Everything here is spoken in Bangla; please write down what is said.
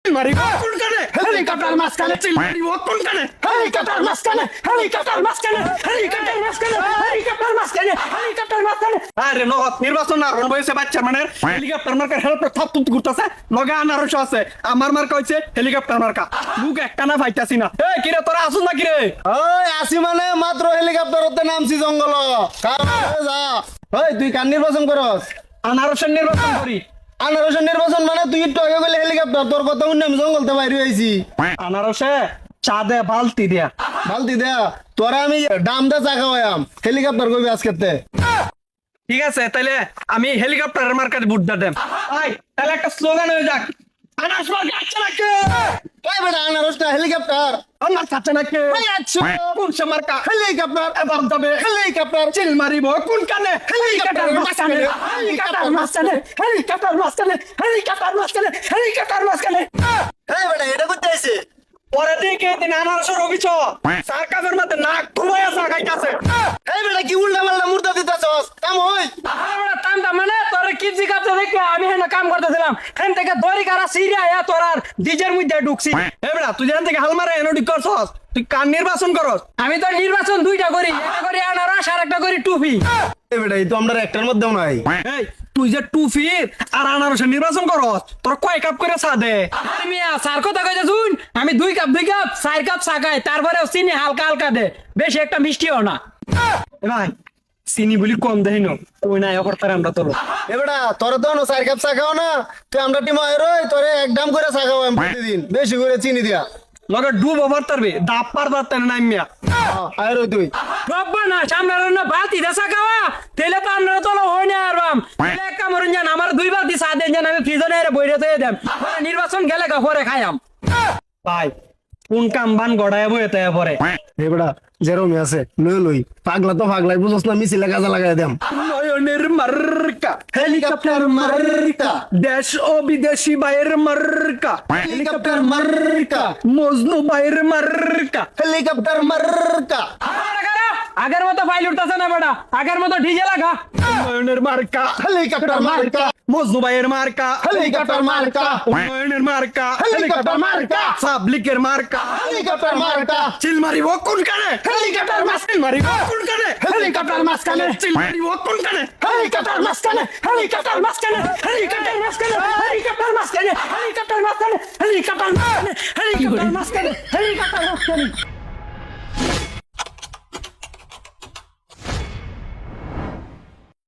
মারিব কোনখানে হেলিকপ্টার মাঝখানে চিল মারিব কোনখানে হেলিকপ্টার মাঝখানে হেলিকপ্টার মাঝখানে হেলিকপ্টার মাঝখানে হেলিকপ্টার মাঝখানে হেলিকপ্টার মাঝখানে আরে নগদ নির্বাচন না রন বইছে বাচ্চা মানে হেলিকপ্টার মার্কার হেলিকপ্টার থাপ তুপ ঘুরতাছে লগা আনারস আছে আমার মার্কা হইছে হেলিকপ্টার মার্কা মুখ একটা না পাইতাছি না এই কিরে তোরা আসুন না কিরে ওই আসি মানে মাত্র হেলিকপ্টারতে নামছি জঙ্গল যা ওই তুই কার নির্বাচন করস আনারসের নির্বাচন করি আনারসের নির্বাচন মানে তুই একটু আগে বলে হেলিকপ্টার তোর কথা শুনে আমি জঙ্গলতে বাইরে আইছি আনারসে চা দে বালতি দিয়া বালতি দেয়া তোরা আমি ডাম দা চা খাওয়াইম হেলিকপ্টার কইবি আজকেতে ঠিক আছে তাইলে আমি হেলিকপ্টারের মার্কাতে ভোট দেব ভাই তাহলে একটা স্লোগান হয়ে যাক আনারস মার্কা আচ্ছা নাকি ওই বেটা আনারসটা হেলিকপ্টার আমার কাছে নাকি ওই আচ্ছা কোন সে মার্কা হেলিকপ্টার এবার যাবে হেলিকপ্টার চিল মারিব কোন কানে হেলিকপ্টার মাঝখানে হেলিকপ্টার মাঝখানে হেলিকপ্টার মাঝখানে হেলিকপ্টার মাঝখানে হেলিকপ্টার মাঝখানে এই বেটা এটা করতে আইছে পরে দিকে দিন আনারসের অভিচ সার্কাসের মধ্যে নাক ঘুমাইয়া চা খাইতাছে এই বেটা কি উল্টা পাল্টা মুর্দা দিতাছস কাম হই আমরা টান্দা মানে তোর কি জিগাতে দেখে আমি হেন কাম করতেছিলাম হেন থেকে দড়ি কারা সিরিয়া তোর আর ডিজের মধ্যে ঢুকছি এবড়া তুই জান থেকে হাল মারে এনডি করছস তুই কান নির্বাচন করস আমি তো নির্বাচন দুইটা করি একটা করি আনারস আর একটা করি টুপি এই বেটা এই তো আমরা একটার মধ্যেও নাই এই তুই যে টুফির আর আনারসের নির্বাচন করস তোর কয় কাপ করে চা দে আরে মিয়া স্যার কথা কইতে শুন আমি 2 কাপ 4 কাপ চা খাই তারপরে চিনি হালকা হালকা দে বেশি একটা মিষ্টিও না এ ভাই চিনি বলি কম দেহিন ওই নাই অকর্তার আমরা তোর এ বেটা তোর তো না 4 কাপ চা খাও না তুই আমরা টিম আয় রই তোরে এক দাম করে চা খাওয়াম প্রতিদিন বেশি করে চিনি দিয়া লগে ডুব ওভার তারবে দাপ পার পারতে নাই মিয়া আয় রই তুই বাবা না সামনে না বালতি দেশা খাওয়া তেলে তো আমরা তো হই না আর বাম তেলে এক কামড় জান আমার 2 বালতি চা দেন জান আমি ফ্রিজে এর বইরে তো দেম পরে নির্বাচন গেলে পরে খাইয়াম ভাই কোন কাম বান গড়ায় বই এতে পরে এ বেটা জেরোমি আছে লই লই পাগলা তো পাগলাই বুঝছ না মিছিলে কাজে লাগাই দেম নয়নের মার্কা হেলিকপ্টার মার্কা দেশ ও বিদেশি বাইরের মার্কা হেলিকপ্টার মার্কা মজনু বাইরের মার্কা হেলিকপ্টার মার্কা আগের মতো ফাইল উঠতেছে না বেটা আগের মতো ডিজে লাগা নয়নের মার্কা হেলিকপ্টার মার্কা মজনু বাইরের মার্কা হেলিকপ্টার মার্কা নয়নের মার্কা হেলিকপ্টার মার্কা পাবলিকের মার্কা হেলিকপ্টার মার্কা চিল মারিব কোন কানে হেলিকপ্টার চিল মারিব কোন কানে হেলিকপ্টার মাঝখানে চিল মারিব কোন কানে হেলিকপ্টার মাঝখানে হেলিকপ্টার মাঝখানে হেলিকপ্টার মাঝখানে হেলিকপ্টার মাঝখানে হেলিকপ্টার মাঝখানে হেলিকপ্টার মাঝখানে হেলিকপ্টার মাঝখানে হেলিকপ্টার মাঝখানে